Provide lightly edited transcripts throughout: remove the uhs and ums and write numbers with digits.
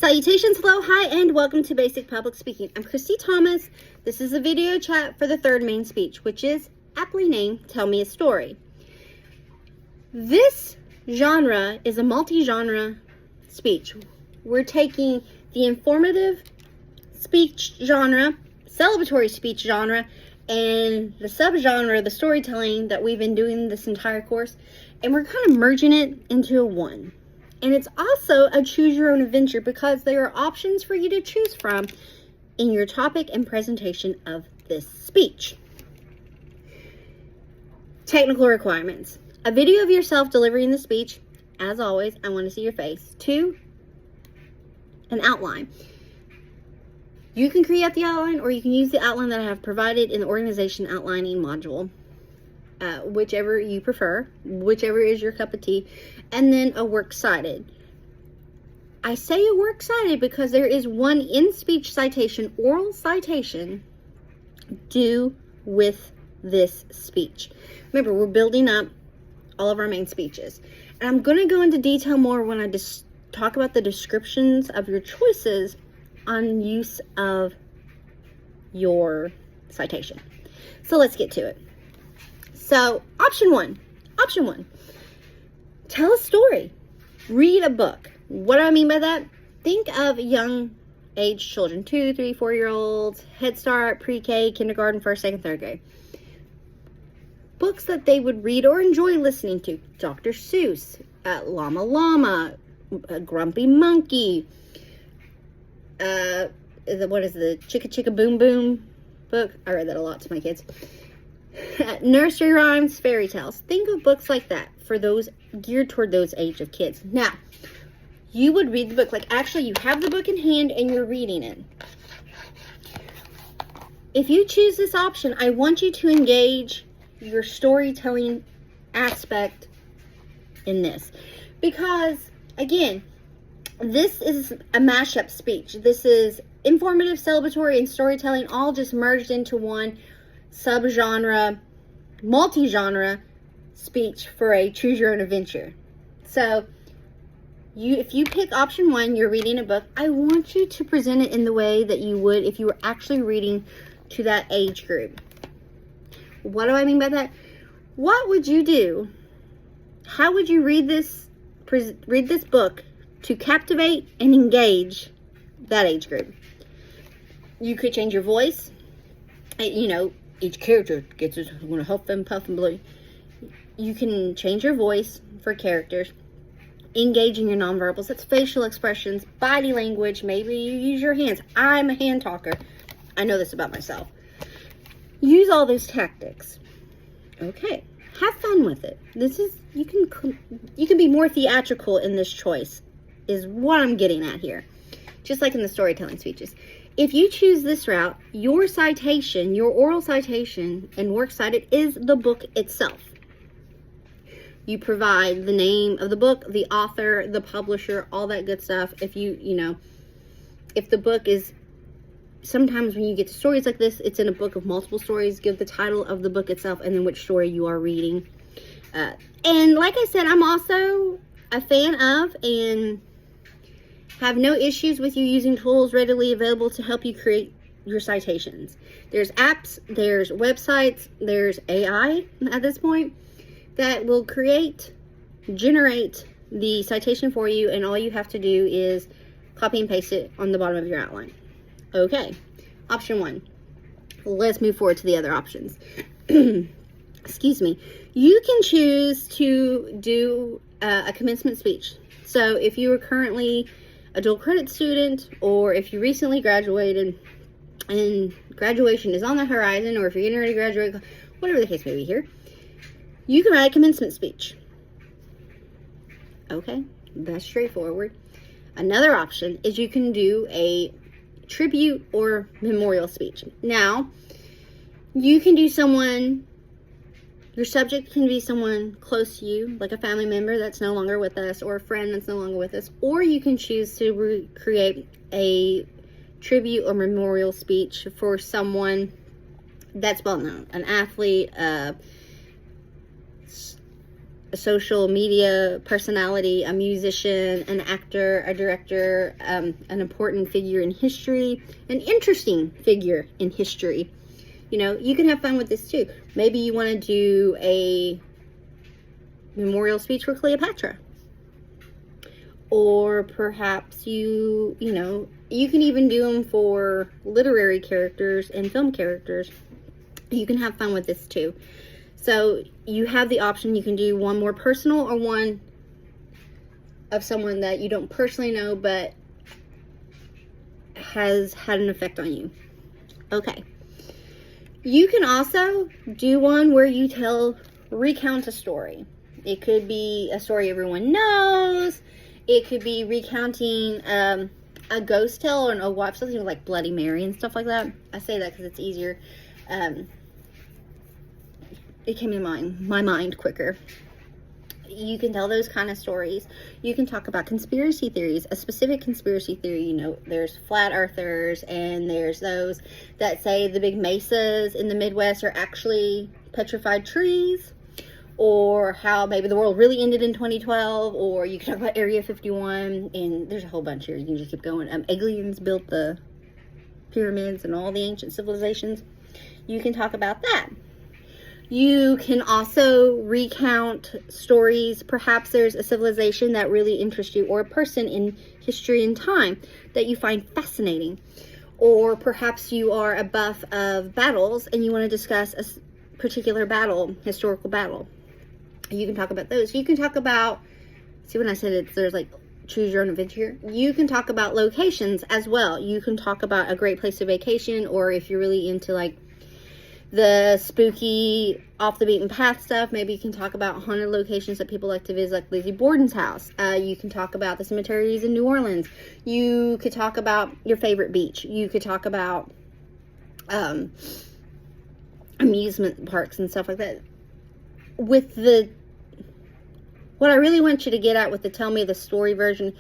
Salutations, hello, hi, and welcome to Basic Public Speaking. I'm Christy Thomas. This is a video chat for the third main speech, which is aptly named Tell Me a Story. This genre is a multi-genre speech. We're taking the informative speech genre, celebratory speech genre, and the subgenre, the storytelling that we've been doing this entire course, and we're kind of merging it into one. And it's also a choose your own adventure because there are options for you to choose from in your topic and presentation of this speech. Technical requirements. A video of yourself delivering the speech. As always, I want to see your face. 2, an outline. You can create the outline or you can use the outline that I have provided in the organization outlining module. Whichever you prefer, whichever is your cup of tea, and then a works cited. I say a works cited because there is one in-speech citation, oral citation, due with this speech. Remember, we're building up all of our main speeches. And I'm going to go into detail more when I just talk about the descriptions of your choices on use of your citation. So let's get to it. So, option one, tell a story, read a book. What do I mean by that? Think of young age children, 2, 3, 4-year-olds, Head Start, pre-K, kindergarten, 1st, 2nd, 3rd grade. Books that they would read or enjoy listening to. Dr. Seuss, Llama Llama, Grumpy Monkey, what is the Chicka Chicka Boom Boom book? I read that a lot to my kids. Nursery rhymes, fairy tales. Think of books like that for those geared toward those age of kids. Now, you would read the book. Like, actually, you have the book in hand and you're reading it. If you choose this option, I want you to engage your storytelling aspect in this. Because, again, this is a mashup speech. This is informative, celebratory, and storytelling all just merged into one subgenre, multi-genre speech for a choose your own adventure. So if you pick option 1, you're reading a book, I want you to present it in the way that you would if you were actually reading to that age group. What do I mean by that? What would you do? How would you read this book to captivate and engage that age group? You could change your voice. Each character gets his huff and puff and blow. You can change your voice for characters. Engage in your nonverbals. That's facial expressions, body language. Maybe you use your hands. I'm a hand talker. I know this about myself. Use all those tactics. Okay. Have fun with it. You can be more theatrical in this choice, is what I'm getting at here. Just like in the storytelling speeches. If you choose this route, your citation, your oral citation and works cited is the book itself. You provide the name of the book, the author, the publisher, all that good stuff. If if the book is, sometimes when you get to stories like this, it's in a book of multiple stories, give the title of the book itself and then which story you are reading. And like I said, I'm also a fan of and have no issues with you using tools readily available to help you create your citations. There's apps, there's websites, there's AI at this point that will generate the citation for you, and all you have to do is copy and paste it on the bottom of your outline. Okay, option 1. Let's move forward to the other options. Excuse me. You can choose to do a commencement speech. So if you are currently a dual credit student, or if you recently graduated and graduation is on the horizon, or if you're getting ready to graduate, whatever the case may be here, you can write a commencement speech. Okay, that's straightforward. Another option is you can do a tribute or memorial speech. Now, you can do your subject can be someone close to you, like a family member that's no longer with us, or a friend that's no longer with us, or you can choose to create a tribute or memorial speech for someone that's well known, an athlete, a social media personality, a musician, an actor, a director, an important figure in history, an interesting figure in history. You know, you can have fun with this too. Maybe you want to do a memorial speech for Cleopatra. Or perhaps you know, you can even do them for literary characters and film characters. You can have fun with this too. So you have the option. You can do one more personal or one of someone that you don't personally know but has had an effect on you. Okay. You can also do one where you recount a story. It could be a story everyone knows. It could be recounting a ghost tale or an old wives' tale, something like Bloody Mary and stuff like that. I say that because it's easier. It came to my mind quicker. You can tell those kind of stories. You can talk about conspiracy theories, a specific conspiracy theory. You know, there's flat earthers, and there's those that say the big mesas in the Midwest are actually petrified trees, or how maybe the world really ended in 2012, or you can talk about Area 51, and there's a whole bunch here. You can just keep going. Aliens built the pyramids and all the ancient civilizations. You can talk about that. You can also recount stories. Perhaps there's a civilization that really interests you, or a person in history and time that you find fascinating. Or perhaps you are a buff of battles and you want to discuss a particular battle, historical battle. You can talk about those. You can talk about, see when I said there's like choose your own adventure. You can talk about locations as well. You can talk about a great place to vacation, or if you're really into like the spooky, off the beaten path stuff, maybe you can talk about haunted locations that people like to visit, like Lizzie Borden's house. You can talk about the cemeteries in New Orleans. You could talk about your favorite beach. You could talk about amusement parks and stuff like that. What I really want you to get at with the tell me the story version,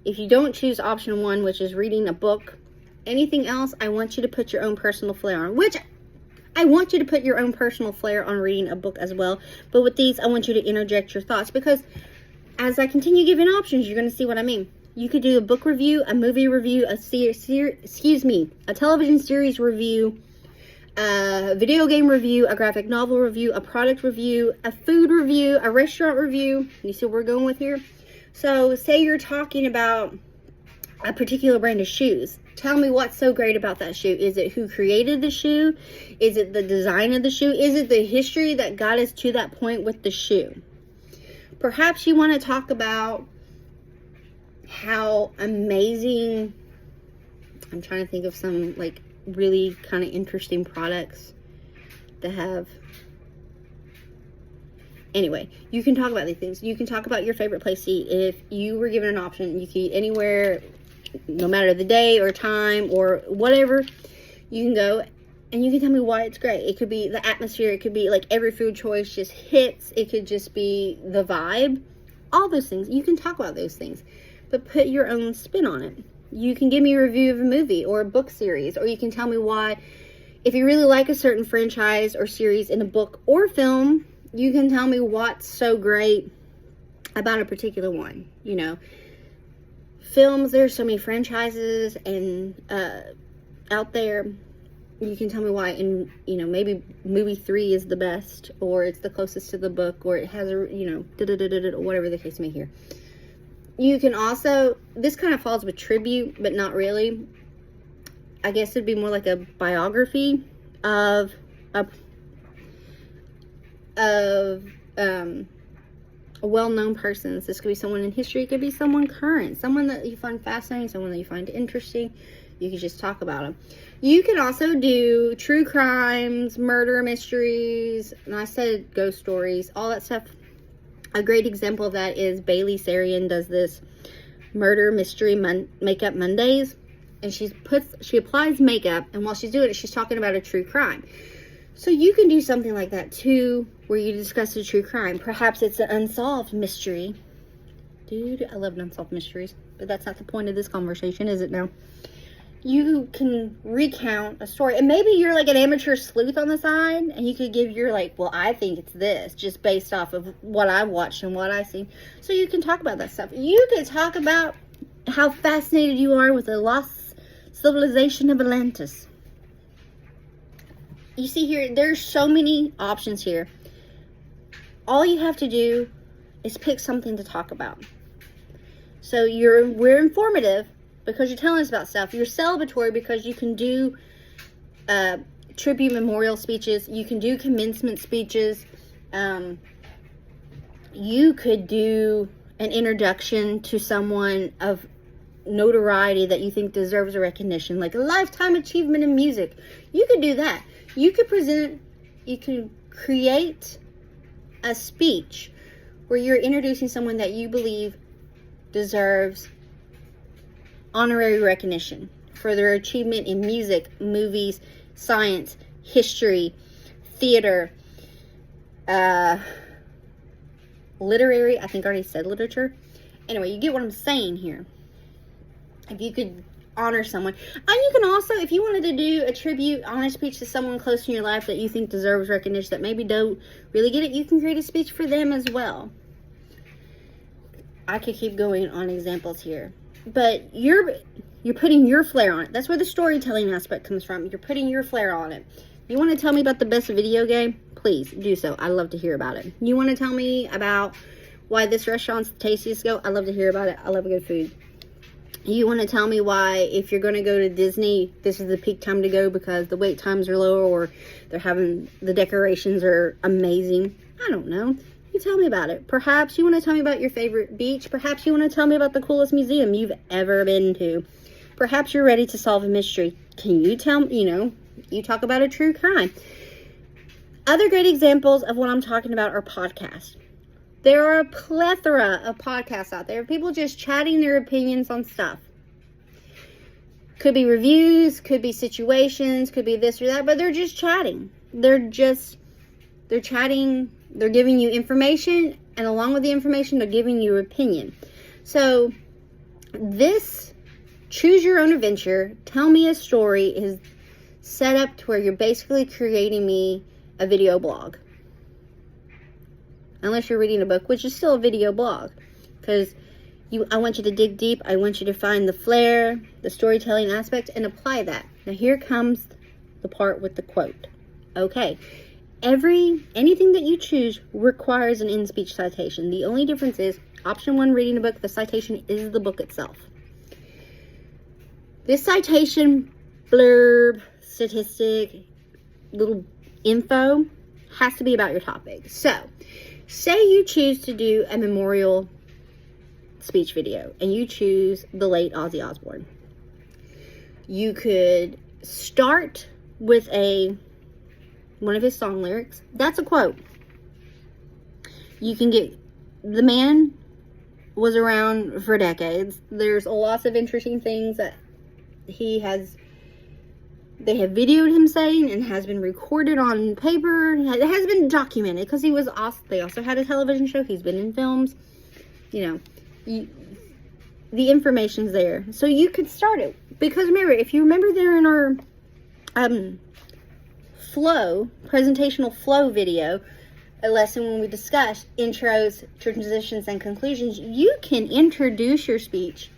if you don't choose option 1, which is reading a book, anything else, I want you to put your own personal flair on, which I want you to put your own personal flair on reading a book as well. But with these, I want you to interject your thoughts, because as I continue giving options, you're going to see what I mean. You could do a book review, a movie review, a television series review, a video game review, a graphic novel review, a product review, a food review, a restaurant review. You see what we're going with here? So say you're talking about a particular brand of shoes. Tell me what's so great about that shoe. Is it who created the shoe? Is it the design of the shoe? Is it the history that got us to that point with the shoe? Perhaps you want to talk about how amazing, I'm trying to think of some like really kind of interesting products that have, anyway, you can talk about these things. You can talk about your favorite place to eat. If you were given an option, you could eat anywhere, no matter the day or time or whatever, you can go and you can tell me why it's great. It could be the atmosphere. It could be like every food choice just hits. It could just be the vibe. All those things. You can talk about those things, but put your own spin on it. You can give me a review of a movie or a book series, or you can tell me why. If you really like a certain franchise or series in a book or film, you can tell me what's so great about a particular one. You know, films, there's so many franchises and out there. You can tell me why, and you know, maybe movie 3 is the best, or it's the closest to the book, or it has a, you know, whatever the case may be here. You can also, this kind of falls with tribute, but not really. I guess it'd be more like a biography of a well-known person. This could be someone in history. It could be someone current, someone that you find fascinating, someone that you find interesting. You could just talk about them. You can also do true crimes, murder mysteries, and I said ghost stories, all that stuff. A great example of that is Bailey Sarian does this murder mystery makeup Mondays, and she applies makeup, and while she's doing it, she's talking about a true crime. So you can do something like that too, where you discuss a true crime. Perhaps it's an unsolved mystery. Dude, I love unsolved mysteries, but that's not the point of this conversation, is it now? you can recount a story. And maybe you're like an amateur sleuth on the side, and you could give your, like, well, I think it's this, just based off of what I watched and what I seen. So you can talk about that stuff. You could talk about how fascinated you are with the lost civilization of Atlantis. You see here, there's so many options here. All you have to do is pick something to talk about. So we're informative because you're telling us about stuff. You're celebratory because you can do tribute memorial speeches. You can do commencement speeches. You could do an introduction to someone of notoriety that you think deserves a recognition, like a lifetime achievement in music. You could do that. You could create a speech where you're introducing someone that you believe deserves honorary recognition for their achievement in music, movies, science, history, theater, literary. I think I already said literature. Anyway, you get what I'm saying here. If you could honor someone. And you can also, if you wanted to do a tribute, honor speech to someone close in your life that you think deserves recognition, that maybe don't really get it, you can create a speech for them as well. I could keep going on examples here. But you're putting your flair on it. That's where the storytelling aspect comes from. You're putting your flair on it. You want to tell me about the best video game? Please do so. I'd love to hear about it. You want to tell me about why this restaurant's the tastiest to go? I'd love to hear about it. I love good food. You want to tell me why, if you're going to go to Disney, this is the peak time to go because the wait times are lower, or the decorations are amazing. I don't know. You tell me about it. Perhaps you want to tell me about your favorite beach. Perhaps you want to tell me about the coolest museum you've ever been to. Perhaps you're ready to solve a mystery. Can you tell me, you talk about a true crime. Other great examples of what I'm talking about are podcasts. There are a plethora of podcasts out there. People just chatting their opinions on stuff. Could be reviews, could be situations, could be this or that, but they're just chatting. They're chatting, they're giving you information, and along with the information, they're giving you opinion. So this choose your own adventure, tell me a story is set up to where you're basically creating me a video blog. Unless you're reading a book, which is still a video blog. Because I want you to dig deep. I want you to find the flair, the storytelling aspect, and apply that. Now here comes the part with the quote. Okay. Anything that you choose requires an in-speech citation. The only difference is, option 1, reading a book, the citation is the book itself. This citation, blurb, statistic, little info, has to be about your topic. So, say you choose to do a memorial speech video, and you choose the late Ozzy Osbourne. You could start with one of his song lyrics. That's a quote. You can get, the man was around for decades. There's lots of interesting things that they have videoed him saying, and has been recorded on paper. It has been documented because they also had a television show. He's been in films. The information's there. So you could start it. Because remember, if you remember there in our presentational flow video, a lesson when we discussed intros, transitions, and conclusions, you can introduce your speech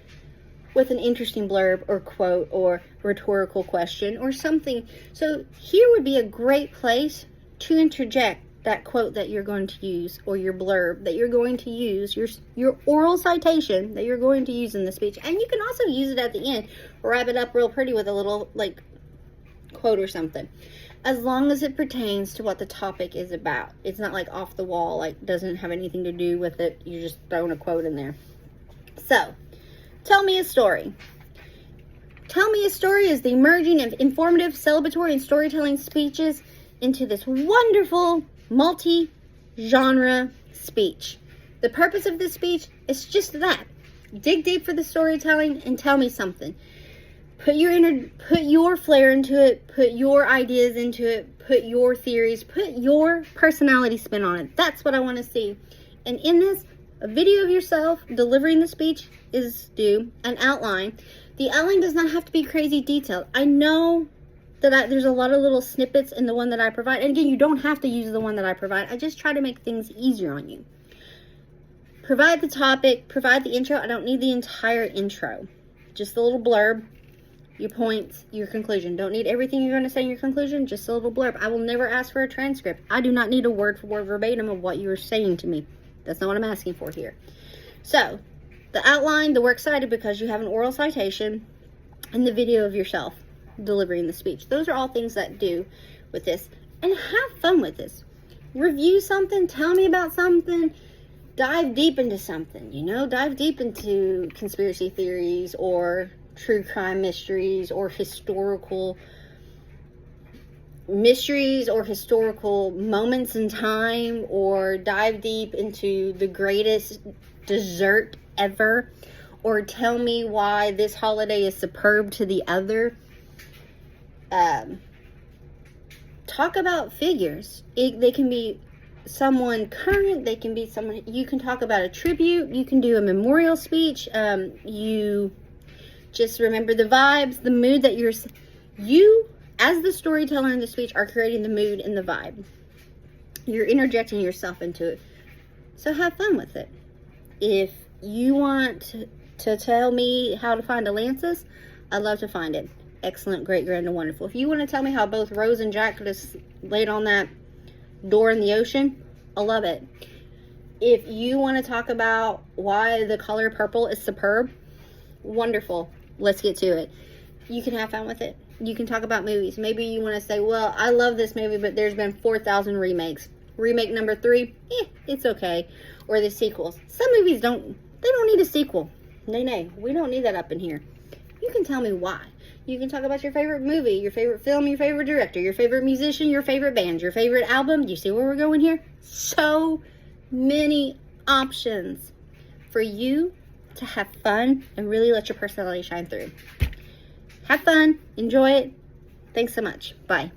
with an interesting blurb or quote or rhetorical question or something. So here would be a great place to interject that quote that you're going to use, or your blurb that you're going to use, your oral citation that you're going to use in the speech. And you can also use it at the end, wrap it up real pretty with a little quote or something, as long as it pertains to what the topic is about. It's not off the wall, doesn't have anything to do with it. You're just throwing a quote in there. So, tell me a story. Tell me a story is the merging of informative, celebratory, and storytelling speeches into this wonderful multi-genre speech. The purpose of this speech is just that. Dig deep for the storytelling and tell me something. Put your flair into it, put your ideas into it, put your theories, put your personality spin on it. That's what I want to see. And in this, A video of yourself delivering the speech is due. An outline. The outline does not have to be crazy detailed. I know that there's a lot of little snippets in the one that I provide. And again, you don't have to use the one that I provide. I just try to make things easier on you. Provide the topic. Provide the intro. I don't need the entire intro. Just a little blurb. Your points, your conclusion. Don't need everything you're going to say in your conclusion. Just a little blurb. I will never ask for a transcript. I do not need a word for word verbatim of what you are saying to me. That's not what I'm asking for here. So, the outline, the works cited because you have an oral citation, and the video of yourself delivering the speech. Those are all things that do with this. And have fun with this. Review something. Tell me about something. Dive deep into something. Dive deep into conspiracy theories or true crime mysteries or historical mysteries or historical moments in time, or dive deep into the greatest dessert ever, or tell me why this holiday is superb to the other. Talk about figures. They can be someone current, they can be someone, you can talk about a tribute, you can do a memorial speech, you just remember the vibes, the mood that you, as the storyteller in the speech, are creating the mood and the vibe. You're interjecting yourself into it. So have fun with it. If you want to tell me how to find a Lances, I'd love to find it. Excellent, great, grand, and wonderful. If you want to tell me how both Rose and Jack just laid on that door in the ocean, I love it. If you want to talk about why the color purple is superb, wonderful. Let's get to it. You can have fun with it. You can talk about movies. Maybe you want to say, well, I love this movie, but there's been 4,000 remakes. Remake number 3, it's okay. Or the sequels. Some movies don't need a sequel. Nay, we don't need that up in here. You can tell me why. You can talk about your favorite movie, your favorite film, your favorite director, your favorite musician, your favorite band, your favorite album. Do you see where we're going here? So many options for you to have fun and really let your personality shine through. Have fun. Enjoy it. Thanks so much. Bye.